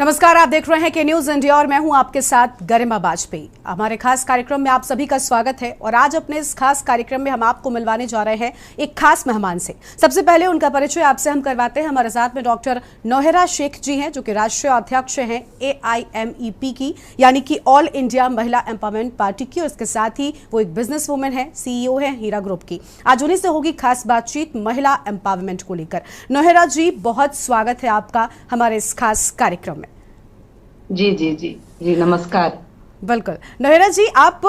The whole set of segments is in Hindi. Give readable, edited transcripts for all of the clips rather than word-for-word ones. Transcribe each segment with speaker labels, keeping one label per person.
Speaker 1: नमस्कार, आप देख रहे हैं के न्यूज इंडिया और मैं हूं आपके साथ गरिमा बाजपेयी। हमारे खास कार्यक्रम में आप सभी का स्वागत है और आज अपने इस खास कार्यक्रम में हम आपको मिलवाने जा रहे हैं एक खास मेहमान से। सबसे पहले उनका परिचय आपसे हम करवाते हैं। हमारे साथ में डॉक्टर नौहरा शेख जी हैं, जो कि राष्ट्रीय अध्यक्ष हैं AIMEP की, यानी कि ऑल इंडिया महिला एम्पावरमेंट पार्टी की, और इसके साथ ही वो एक बिजनेस वुमेन है, CEO है हीरा ग्रुप की। आज उन्हीं से होगी खास बातचीत महिला एम्पावरमेंट को लेकर। नौहरा जी, बहुत स्वागत है आपका हमारे इस खास कार्यक्रम में।
Speaker 2: जी जी जी जी, नमस्कार।
Speaker 1: बिल्कुल नौहरा जी, आप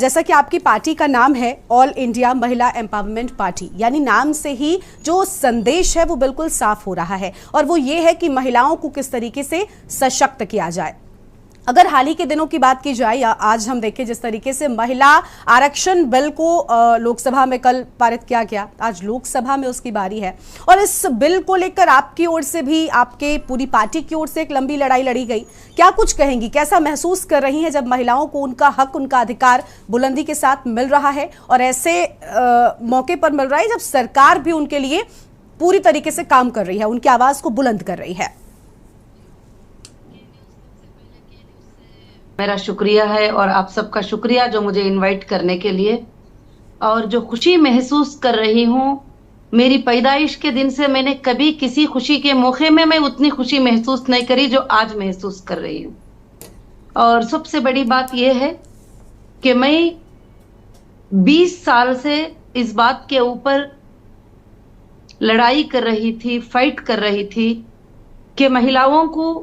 Speaker 1: जैसा कि आपकी पार्टी का नाम है ऑल इंडिया महिला एम्पावरमेंट पार्टी, यानी नाम से ही जो संदेश है वो बिल्कुल साफ हो रहा है, और वो ये है कि महिलाओं को किस तरीके से सशक्त किया जाए। अगर हाल ही के दिनों की बात की जाए या आज हम देखें जिस तरीके से महिला आरक्षण बिल को लोकसभा में कल पारित किया गया, आज लोकसभा में उसकी बारी है, और इस बिल को लेकर आपकी ओर से भी, आपके पूरी पार्टी की ओर से एक लंबी लड़ाई लड़ी गई। क्या कुछ कहेंगी, कैसा महसूस कर रही हैं जब महिलाओं को उनका हक, उनका अधिकार बुलंदी के साथ मिल रहा है, और ऐसे मौके पर मिल रहा है जब सरकार भी उनके लिए पूरी तरीके से काम कर रही है, उनकी आवाज को बुलंद कर रही है?
Speaker 2: मेरा शुक्रिया है और आप सबका शुक्रिया जो मुझे इनवाइट करने के लिए। और जो खुशी महसूस कर रही हूँ, मेरी पैदाइश के दिन से मैंने कभी किसी खुशी के मौके में मैं उतनी खुशी महसूस नहीं करी जो आज महसूस कर रही हूँ। और सबसे बड़ी बात यह है कि मैं 20 साल से इस बात के ऊपर लड़ाई कर रही थी, फाइट कर रही थी कि महिलाओं को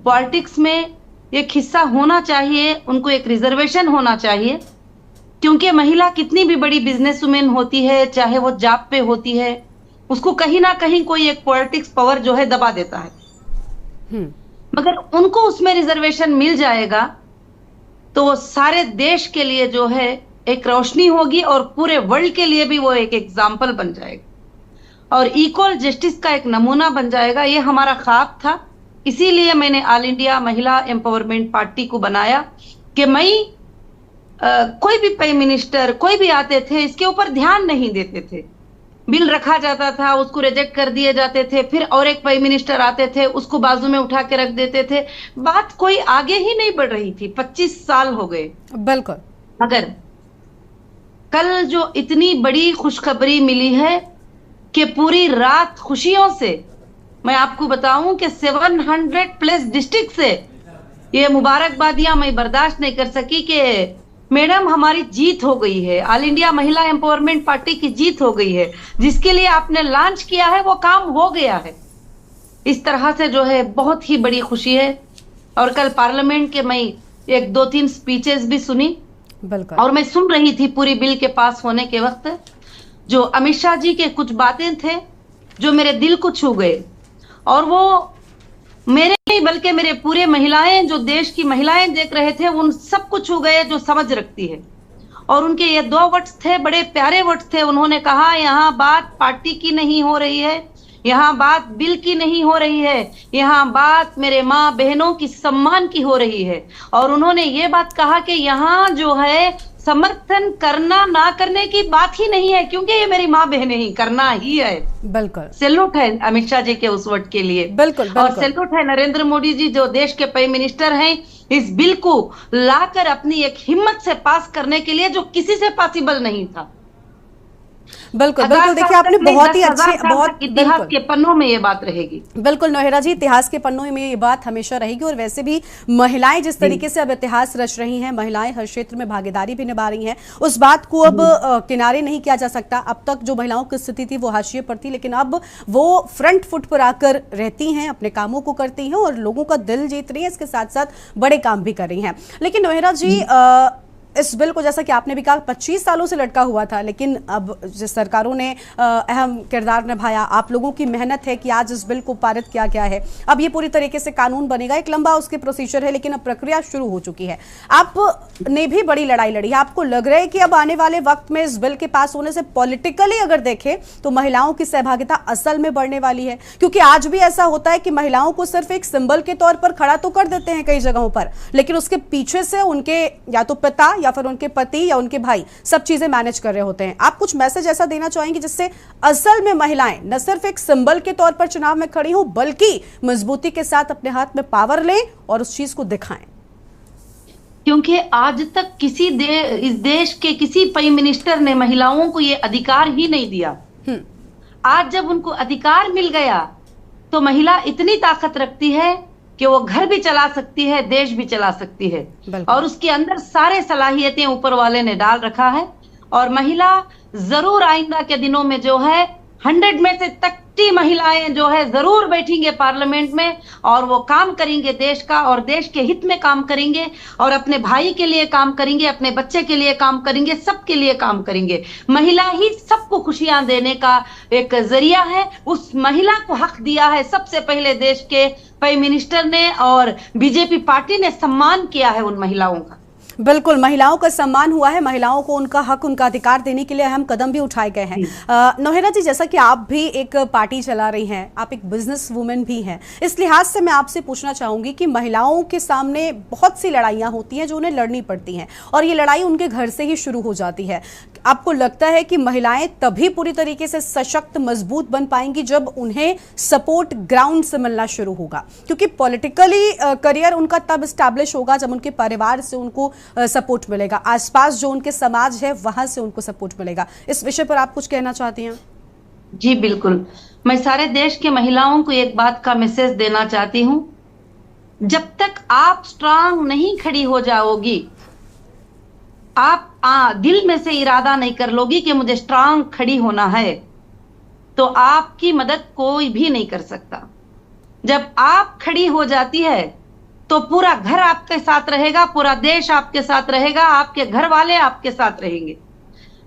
Speaker 2: पॉलिटिक्स में एक हिस्सा होना चाहिए, उनको एक रिजर्वेशन होना चाहिए। क्योंकि महिला कितनी भी बड़ी बिजनेस वुमेन होती है, चाहे वो जॉब पे होती है, उसको कहीं ना कहीं कोई एक पॉलिटिक्स पावर जो है दबा देता है। मगर उनको उसमें रिजर्वेशन मिल जाएगा तो वो सारे देश के लिए जो है एक रोशनी होगी और पूरे वर्ल्ड के लिए भी वो एक एग्जाम्पल बन जाएगा और इक्वल जस्टिस का एक नमूना बन जाएगा। ये हमारा ख्वाब था, इसीलिए मैंने ऑल इंडिया महिला एम्पावरमेंट पार्टी को बनाया कि मैं कोई भी प्राइम मिनिस्टर कोई भी आते थे इसके ऊपर ध्यान नहीं देते थे। बिल रखा जाता था, उसको रिजेक्ट कर दिए जाते थे, फिर और एक प्राइम मिनिस्टर आते थे, उसको बाजू में उठा के रख देते थे। बात कोई आगे ही नहीं बढ़ रही थी। 25 साल हो गए।
Speaker 1: बिल्कुल।
Speaker 2: मगर कल जो इतनी बड़ी खुशखबरी मिली है कि पूरी रात खुशियों से मैं आपको बताऊं कि 700+ डिस्ट्रिक्ट से ये मुबारकबादियां मैं बर्दाश्त नहीं कर सकी कि मैडम हमारी जीत हो गई है, ऑल इंडिया महिला एम्पावरमेंट पार्टी की जीत हो गई है, जिसके लिए आपने लॉन्च किया है वो काम हो गया है। इस तरह से जो है बहुत ही बड़ी खुशी है। और कल पार्लियामेंट के मैं 1-2-3 स्पीचेस भी सुनी और मैं सुन रही थी पूरी बिल के पास होने के वक्त जो अमित शाह जी के कुछ बातें थे जो मेरे दिल को छू गए, और वो मेरे नहीं बल्कि मेरे पूरे महिलाएं, जो देश की महिलाएं देख रहे थे, उन सब कुछ छू गए जो समझ रखती है। और उनके ये 2 वर्ड्स थे, बड़े प्यारे वर्ड्स थे। उन्होंने कहा यहाँ बात पार्टी की नहीं हो रही है, यहाँ बात बिल की नहीं हो रही है, यहाँ बात मेरे माँ बहनों की सम्मान की हो रही है। और उन्होंने ये बात कहा कि यहाँ जो है समर्थन करना ना करने की बात ही नहीं है, क्योंकि ये मेरी माँ बहनें ही करना ही है।
Speaker 1: बिल्कुल।
Speaker 2: सैल्यूट है अमित शाह जी के उस वर्ड के लिए।
Speaker 1: बिल्कुल।
Speaker 2: और सैल्यूट है नरेंद्र मोदी जी जो देश के प्राइम मिनिस्टर हैं, इस बिल को लाकर अपनी एक हिम्मत से पास करने के लिए जो किसी से पॉसिबल नहीं था।
Speaker 1: बिल्कुल बिल्कुल। देखिए, आपने बहुत ही अच्छे, बहुत
Speaker 2: इतिहास के पन्नों में ये बात रहेगी।
Speaker 1: बिल्कुल नौहरा जी, इतिहास के पन्नों में ये बात हमेशा रहेगी। और वैसे भी महिलाएं जिस तरीके से अब इतिहास रच रही हैं, महिलाएं हर क्षेत्र में भागीदारी भी निभा रही हैं, उस बात को अब किनारे नहीं किया जा सकता। अब तक जो महिलाओं की स्थिति थी वो हाशिए पर थी, लेकिन अब वो फ्रंट फुट पर आकर रहती हैं, अपने कामों को करती हैं और लोगों का दिल जीत रही है, इसके साथ साथ बड़े काम भी कर रही हैं। लेकिन नौहरा जी, इस बिल को जैसा कि आपने भी कहा 25 सालों से लटका हुआ था, लेकिन अब जिस सरकारों ने अहम किरदार निभाया, आप लोगों की मेहनत है कि आज इस बिल को पारित किया गया है। अब ये पूरी तरीके से कानून बनेगा, एक लंबा उसके प्रोसीजर है, लेकिन अब प्रक्रिया शुरू हो चुकी है। आपने भी बड़ी लड़ाई लड़ी है। आपको लग रहा है कि अब आने वाले वक्त में इस बिल के पास होने से पॉलिटिकली अगर देखें तो महिलाओं की सहभागिता असल में बढ़ने वाली है? क्योंकि आज भी ऐसा होता है कि महिलाओं को सिर्फ एक सिंबल के तौर पर खड़ा तो कर देते हैं कई जगहों पर, लेकिन उसके पीछे से उनके या तो पिता या फिर उनके पति या उनके भाई सब चीजें मैनेज कर रहे होते हैं। आप कुछ मैसेज ऐसा देना चाहेंगे जिससे असल में महिलाएं न सिर्फ एक सिंबल के तौर पर चुनाव में खड़ी हो, बल्कि मजबूती के साथ अपने हाथ में पावर लें और उस चीज को दिखाएं?
Speaker 2: क्योंकि आज तक इस देश के किसी प्राइम मिनिस्टर ने महिलाओं को ये अधिकार ही नहीं दिया। आज जब उनको अधिकार मिल गया तो महिला इतनी ताकत रखती है कि वो घर भी चला सकती है, देश भी चला सकती है, और उसके अंदर सारे सलाहियतें ऊपर वाले ने डाल रखा है। और महिला जरूर आइंदा के दिनों में जो है 100 में से 30 महिलाएं जो है जरूर बैठेंगे पार्लियामेंट में, और वो काम करेंगे देश का, और देश के हित में काम करेंगे, और अपने भाई के लिए काम करेंगे, अपने बच्चे के लिए काम करेंगे, सबके लिए काम करेंगे। महिला ही सबको खुशियां देने का एक जरिया है। उस महिला को हक दिया है सबसे पहले देश के प्राइम मिनिस्टर ने, और बीजेपी पार्टी ने सम्मान किया है उन महिलाओं का।
Speaker 1: बिल्कुल, महिलाओं का सम्मान हुआ है, महिलाओं को उनका हक, उनका अधिकार देने के लिए अहम कदम भी उठाए गए हैं। नौहेरा जी, जैसा कि आप भी एक पार्टी चला रही हैं, आप एक बिजनेस वुमेन भी हैं, इस लिहाज से मैं आपसे पूछना चाहूंगी कि महिलाओं के सामने बहुत सी लड़ाइयां होती हैं जो उन्हें लड़नी पड़ती हैं, और ये लड़ाई उनके घर से ही शुरू हो जाती है। आपको लगता है कि महिलाएं तभी पूरी तरीके से सशक्त, मजबूत बन पाएंगी जब उन्हें सपोर्ट ग्राउंड से मिलना शुरू होगा? क्योंकि पॉलिटिकली करियर उनका तब स्टैब्लिश होगा जब उनके परिवार से उनको सपोर्ट मिलेगा, आसपास जो उनके समाज है वहां से उनको सपोर्ट मिलेगा। इस विषय पर आप कुछ कहना चाहती हैं?
Speaker 2: जी बिल्कुल, मैं सारे देश के महिलाओं को एक बात का मैसेज देना चाहती हूं। जब तक आप स्ट्रांग नहीं खड़ी हो जाओगी, आप दिल में से इरादा नहीं कर लोगी कि मुझे स्ट्रांग खड़ी होना है, तो आपकी मदद कोई भी नहीं कर सकता। जब आप खड़ी हो जाती है तो पूरा घर आपके साथ रहेगा, पूरा देश आपके साथ रहेगा, आपके घर वाले आपके साथ रहेंगे।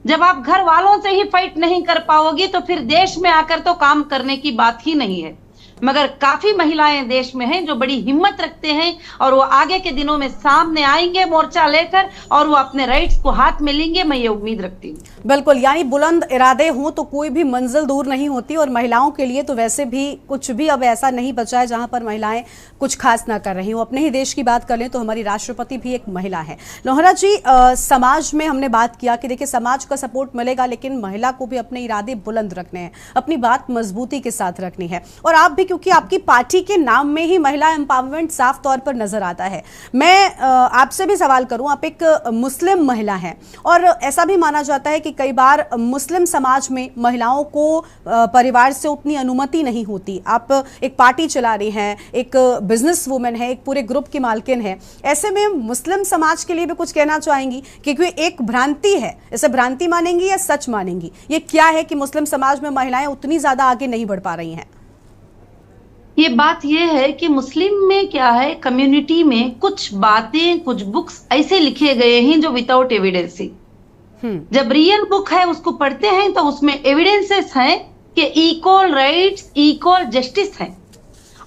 Speaker 2: जब आप घर वालों से ही फाइट नहीं कर पाओगी तो फिर देश में आकर तो काम करने की बात ही नहीं है। मगर काफी महिलाएं देश में हैं जो बड़ी हिम्मत रखते हैं, और वो आगे के दिनों में सामने आएंगे मोर्चा लेकर, और वो अपने राइट्स को हाथ में लेंगे, मैं ये उम्मीद रखती हूँ।
Speaker 1: बिल्कुल, यानी बुलंद इरादे हों तो कोई भी मंजिल दूर नहीं होती, और महिलाओं के लिए तो वैसे भी कुछ भी अब ऐसा नहीं बचा है जहां पर महिलाएं कुछ खास ना कर रही हो। अपने ही देश की बात कर लें तो हमारी राष्ट्रपति भी एक महिला है। नौहरा जी, समाज में हमने बात किया कि देखिए समाज का सपोर्ट मिलेगा, लेकिन महिला को भी अपने इरादे बुलंद रखने हैं, अपनी बात मजबूती के साथ रखनी है। और आप भी, क्योंकि आपकी पार्टी के नाम में ही महिला एम्पावरमेंट साफ तौर पर नजर आता है, मैं आपसे भी सवाल करूं, आप एक मुस्लिम महिला हैं, और ऐसा भी माना जाता है कि कई बार मुस्लिम समाज में महिलाओं को परिवार से उतनी अनुमति नहीं होती। आप एक पार्टी चला रही हैं, एक बिजनेस वुमेन है, एक पूरे ग्रुप की मालकिन है, ऐसे में मुस्लिम समाज के लिए भी कुछ कहना चाहेंगी? क्योंकि एक भ्रांति है, इसे भ्रांति मानेंगी या सच मानेंगी? ये क्या है कि मुस्लिम समाज में महिलाएं उतनी ज्यादा आगे नहीं बढ़ पा रही हैं?
Speaker 2: ये बात ये है कि मुस्लिम में क्या है, कम्युनिटी में कुछ बातें, कुछ बुक्स ऐसे लिखे गए हैं जो विदाउट एविडेंस है। जब रियल बुक है उसको पढ़ते हैं तो उसमें एविडेंसेस हैं कि इक्वल राइट्स, इक्वल जस्टिस है,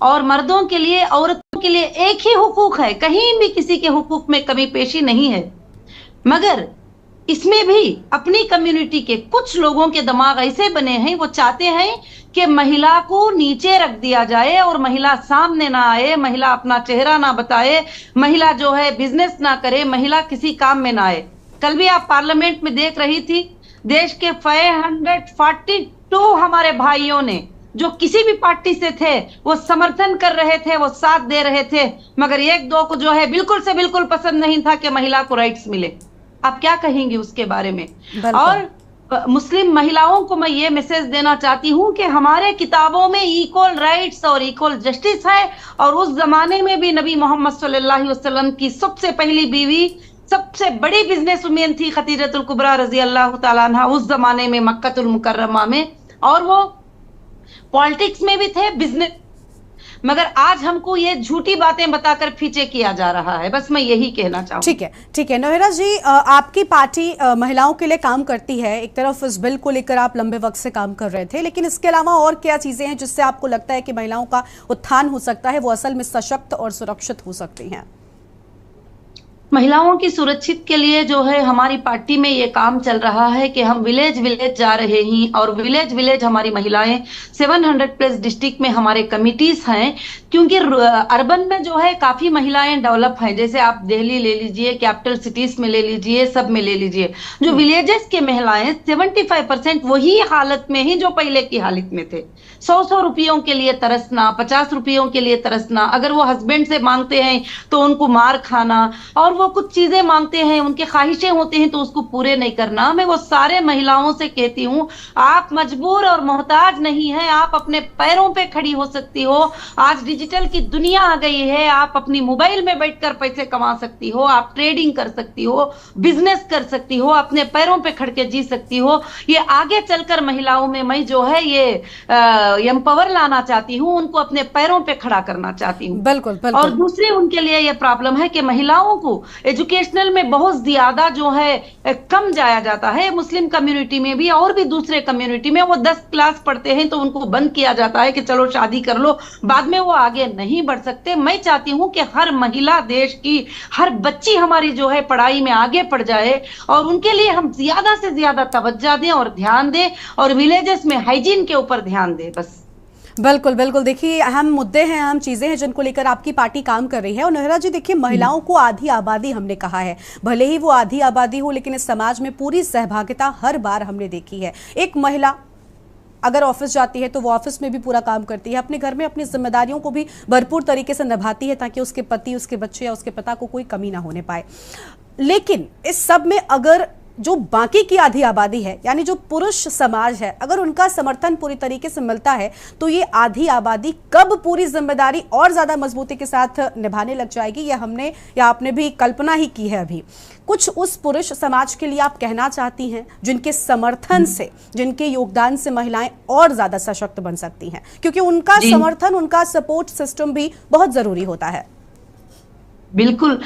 Speaker 2: और मर्दों के लिए, औरतों के लिए एक ही हुकूक है, कहीं भी किसी के हुकूक में कमी पेशी नहीं है। मगर इसमें भी अपनी कम्युनिटी के कुछ लोगों के दिमाग ऐसे बने हैं, वो चाहते हैं कि महिला को नीचे रख दिया जाए और महिला सामने ना आए, महिला अपना चेहरा ना बताए, महिला जो है बिजनेस ना करे, महिला किसी काम में ना आए। कल भी आप पार्लियामेंट में देख रही थी, देश के 542 हमारे भाइयों ने जो किसी भी पार्टी से थे वो समर्थन कर रहे थे, वो साथ दे रहे थे, मगर एक दो को जो है बिल्कुल से बिल्कुल पसंद नहीं था कि महिला को राइट्स मिले। आप क्या कहेंगे उसके बारे में? और मुस्लिम महिलाओं को मैं ये मैसेज देना चाहती हूँ कि हमारे किताबों में इक्वल राइट्स और इक्वल जस्टिस है, और उस जमाने में भी नबी मोहम्मद सल्लल्लाहु अलैहि वसल्लम की सबसे पहली बीवी, सबसे बड़ी बिजनेस वुमेन थी खदीजतुल कुबरा रजी अल्लाह तआला अन्हा, उस जमाने में मक्कतुल मुकर्रमा में, और वो पॉलिटिक्स में भी थे, बिजनेस। मगर आज हमको ये झूठी बातें बताकर पीछे किया जा रहा है, बस मैं यही कहना चाहूँ।
Speaker 1: ठीक है, ठीक है। नौहेरा जी, आपकी पार्टी महिलाओं के लिए काम करती है, एक तरफ इस बिल को लेकर आप लंबे वक्त से काम कर रहे थे, लेकिन इसके अलावा और क्या चीजें हैं जिससे आपको लगता है कि महिलाओं का उत्थान हो सकता है, वो असल में सशक्त और सुरक्षित हो सकती हैं?
Speaker 2: महिलाओं की सुरक्षित के लिए जो है हमारी पार्टी में ये काम चल रहा है कि हम विलेज विलेज जा रहे हैं, और विलेज विलेज हमारी महिलाएं 700 प्लस डिस्ट्रिक्ट में हमारे कमिटीज हैं, क्योंकि अर्बन में जो है काफी महिलाएं डेवलप हैं। जैसे आप दिल्ली ले लीजिए, कैपिटल सिटीज में ले लीजिए, सब में ले लीजिए, जो विलेजेस के महिलाएं 75% वही हालत में ही जो पहले की हालत में थे। 100 रुपयों के लिए तरसना, 50 रुपयों के लिए तरसना, अगर वो हस्बैंड से मांगते हैं तो उनको मार खाना, और वो कुछ चीजें मांगते हैं, उनके ख्वाहिशें होते हैं तो उसको पूरे नहीं करना। मैं वो सारे महिलाओं से कहती हूँ, आप मजबूर और मोहताज नहीं है, आप अपने पैरों पे खड़ी हो सकती हो। आज डिजिटल की दुनिया आ गई है, आप अपनी मोबाइल में बैठकर पैसे कमा सकती हो, आप ट्रेडिंग कर सकती हो, बिजनेस कर सकती हो, अपने पैरों पे खड़ के जी सकती हो। ये आगे चलकर महिलाओं में मैं जो है ये एम्पावर लाना चाहती हूँ, उनको अपने पैरों पे खड़ा करना चाहती हूँ।
Speaker 1: बिल्कुल बिल्कुल।
Speaker 2: और दूसरी उनके लिए ये प्रॉब्लम है कि महिलाओं को एजुकेशनल में बहुत ज्यादा जो है कम जाया जाता है। मुस्लिम कम्युनिटी में भी और भी दूसरे कम्युनिटी में वो 10 क्लास पढ़ते हैं तो उनको बंद किया जाता है कि चलो शादी कर लो, बाद में वो आगे नहीं बढ़ सकते। मैं चाहती हूँ कि हर महिला, देश की हर बच्ची हमारी जो है पढ़ाई में आगे बढ़ जाए, और उनके लिए हम ज्यादा से ज्यादा तवज्जो दें और ध्यान दें, और विलेजेस में हाइजीन के ऊपर ध्यान दें। बस
Speaker 1: बिल्कुल बिल्कुल। देखिए, अहम मुद्दे हैं, अहम चीजें हैं जिनको लेकर आपकी पार्टी काम कर रही है। और नोहेरा जी, देखिए, महिलाओं को आधी आबादी हमने कहा है, भले ही वो आधी आबादी हो, लेकिन इस समाज में पूरी सहभागिता हर बार हमने देखी है। एक महिला अगर ऑफिस जाती है तो वो ऑफिस में भी पूरा काम करती है, अपने घर में अपनी जिम्मेदारियों को भी भरपूर तरीके से निभाती है, ताकि उसके पति, उसके बच्चे या उसके पिता को कोई कमी ना होने पाए। लेकिन इस सब में अगर जो बाकी की आधी आबादी है, यानी जो पुरुष समाज है, अगर उनका समर्थन पूरी तरीके से मिलता है तो ये आधी आबादी कब पूरी जिम्मेदारी और ज्यादा मजबूती के साथ निभाने लग जाएगी, ये हमने या आपने भी कल्पना ही की है अभी। कुछ उस पुरुष समाज के लिए आप कहना चाहती हैं जिनके समर्थन से, जिनके योगदान से महिलाएं और ज्यादा सशक्त बन सकती हैं, क्योंकि उनका समर्थन, उनका सपोर्ट सिस्टम भी बहुत जरूरी होता है।
Speaker 2: बिल्कुल,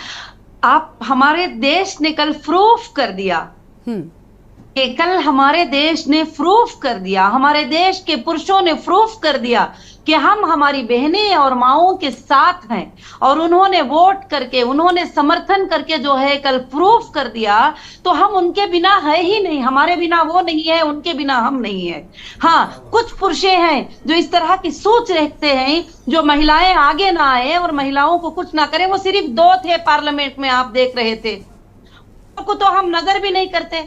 Speaker 2: आप हमारे देश ने कल प्रूफ कर दिया कि कल हमारे देश ने प्रूफ कर दिया, हमारे देश के पुरुषों ने प्रूफ कर दिया कि हम हमारी बहनें और माओं के साथ हैं, और उन्होंने वोट करके, उन्होंने समर्थन करके जो है कल प्रूफ कर दिया। तो हम उनके बिना है ही नहीं, हमारे बिना वो नहीं है, उनके बिना हम नहीं है। हाँ, कुछ पुरुष हैं जो इस तरह की सोच रखते हैं, जो महिलाएं आगे ना आए और महिलाओं को कुछ ना करें। वो सिर्फ 2 थे पार्लियामेंट में, आप देख रहे थे, को तो हम नजर भी नहीं करते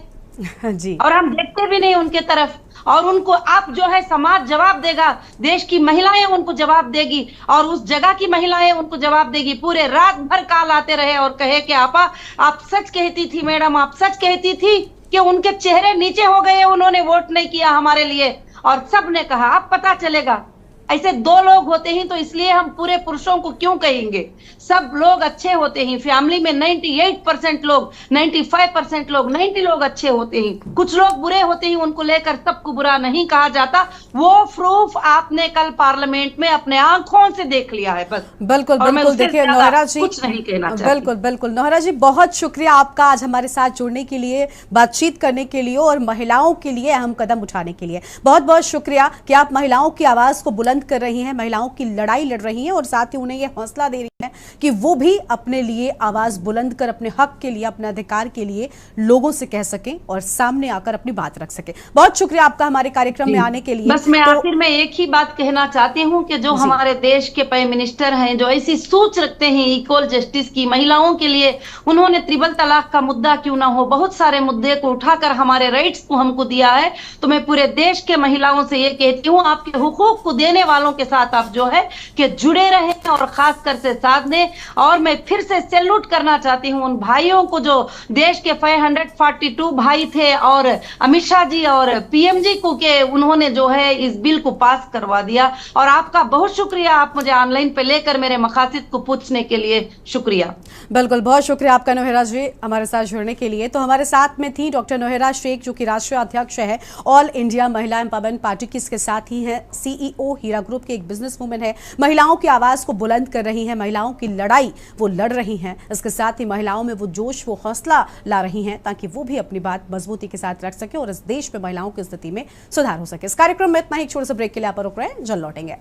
Speaker 1: जी,
Speaker 2: और हम देखते भी नहीं उनके तरफ, और उनको आप जो है समाज जवाब देगा, देश की महिलाएं उनको जवाब देगी, और उस जगह की महिलाएं उनको जवाब देगी। पूरे रात भर काल आते रहे और कहे कि आपा, आप सच कहती थी मैडम, आप सच कहती थी कि उनके चेहरे नीचे हो गए, उन्होंने वोट नहीं किया हमारे लिए। और सब ने कहा, अब पता चलेगा। ऐसे 2 लोग होते हैं तो इसलिए हम पूरे पुरुषों को क्यों कहेंगे, सब लोग अच्छे होते हैं। फैमिली में 98% लोग, 95% लोग, 90 लोग अच्छे होते हैं, कुछ लोग बुरे होते हैं, उनको लेकर सबको बुरा नहीं कहा जाता। वो प्रूफ आपने कल पार्लियामेंट में अपने आंखों से देख लिया है। बस
Speaker 1: बिल्कुल बिल्कुल। देखिए नोहेरा जी,
Speaker 2: कुछ नहीं कहना चाहती।
Speaker 1: बिल्कुल बिल्कुल। नोहेरा जी, बहुत शुक्रिया आपका आज हमारे साथ जुड़ने के लिए, बातचीत करने के लिए और महिलाओं के लिए अहम कदम उठाने के लिए। बहुत बहुत शुक्रिया कि आप महिलाओं की आवाज को बुलंद कर रही हैं, महिलाओं की लड़ाई लड़ रही हैं, और साथ ही उन्हें यह हौसला दे रही हैं कि वो भी अपने लिए आवाज बुलंद कर, अपने हक के लिए, अपने अधिकार के लिए लोगों से कह सकें और सामने आकर अपनी बात रख सकें। बहुत शुक्रिया आपका हमारे कार्यक्रम में आने के लिए।
Speaker 2: बस मैं आखिर में एक ही बात कहना चाहती हूँ कि जो हमारे देश के प्राइम मिनिस्टर हैं, जो ऐसी सोच रखते हैं इक्वल जस्टिस की, महिलाओं के लिए, उन्होंने ट्रिपल तलाक का मुद्दा क्यों ना हो, बहुत सारे मुद्दे को उठाकर हमारे राइट्स को हमको दिया है। तो मैं पूरे देश के महिलाओं से ये कहती हूँ, आपके हुकूक को देने वालों के साथ आप जो है कि जुड़े रहें और खासकर से साथ दें। और मैं फिर से सैल्यूट करना चाहती हूँ उन भाइयों को जो देश के 542 भाई थे, और अमित शाह जी और पीएम जी को, के उन्होंने जो है इस बिल को पास करवा दिया। और आपका बहुत शुक्रिया, आप मुझे ऑनलाइन पे लेकर मेरे मकासद को पूछने के लिए शुक्रिया।
Speaker 1: बिल्कुल, बहुत शुक्रिया आपका नोहेरा जी हमारे साथ जुड़ने के लिए। तो हमारे साथ में थी डॉक्टर नोहेरा शेख, जो कि राष्ट्रीय अध्यक्ष है ऑल इंडिया महिला एम्पावरमेंट पार्टी की। इसके साथ ही है सीईओ हीरा ग्रुप की, एक बिजनेस वुमेन है, महिलाओं की आवाज को बुलंद कर रही है, महिलाओं की लड़ाई वो लड़ रही हैं। इसके साथ ही महिलाओं में वो जोश, वो हौसला ला रही हैं, ताकि वो भी अपनी बात मजबूती के साथ रख सके और इस देश में महिलाओं की स्थिति में सुधार हो सके। इस कार्यक्रम में इतना ही, एक छोटे से ब्रेक के लिए आप रुक रहे हैं, जल्द लौटेंगे।